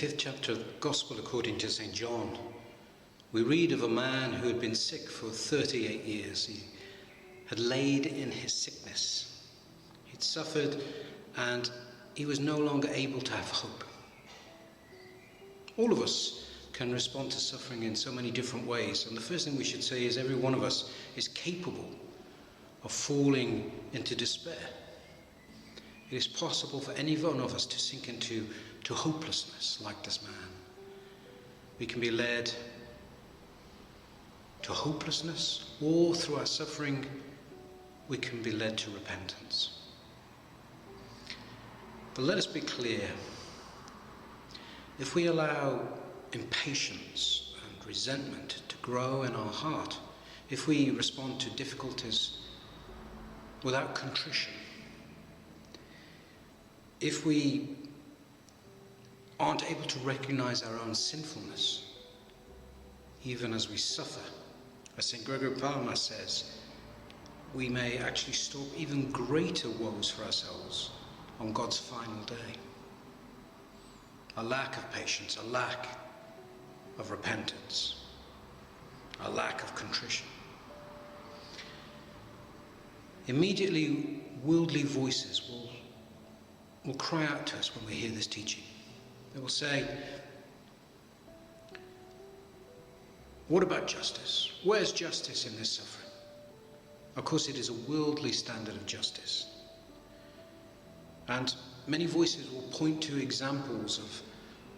5th chapter of the Gospel according to St. John, we read of a man who had been sick for 38 years. He had laid in his sickness. He'd suffered and he was no longer able to have hope. All of us can respond to suffering in so many different ways, and the first thing we should say is every one of us is capable of falling into despair. It is possible for any one of us to sink into hopelessness like this man. We can be led to hopelessness, or through our suffering we can be led to repentance. But let us be clear. If we allow impatience and resentment to grow in our heart, if we respond to difficulties without contrition, if we aren't able to recognize our own sinfulness, even as we suffer, as St. Gregory Palamas says, we may actually store up even greater woes for ourselves on God's final day. A lack of patience, a lack of repentance, a lack of contrition. Immediately, worldly voices will cry out to us when we hear this teaching. They will say, what about justice? Where's justice in this suffering? Of course, it is a worldly standard of justice. And many voices will point to examples of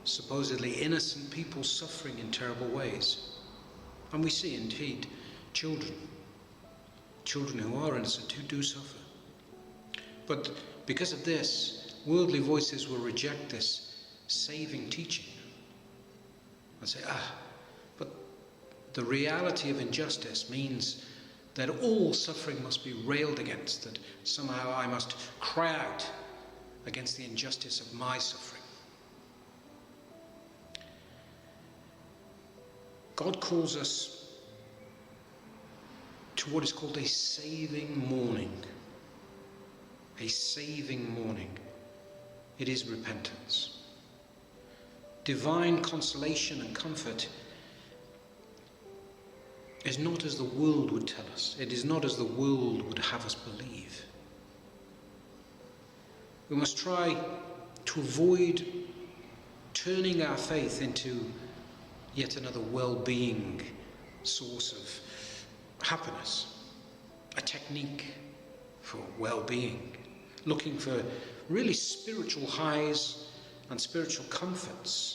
supposedly innocent people suffering in terrible ways. And we see indeed children who are innocent, who do suffer. But because of this, worldly voices will reject this saving teaching and say, but the reality of injustice means that all suffering must be railed against, that somehow I must cry out against the injustice of my suffering. God calls us to what is called a saving mourning. A saving mourning. It is repentance. Divine consolation and comfort is not as the world would tell us. It is not as the world would have us believe. We must try to avoid turning our faith into yet another well-being source of happiness, a technique for well-being, looking for really spiritual highs and spiritual comforts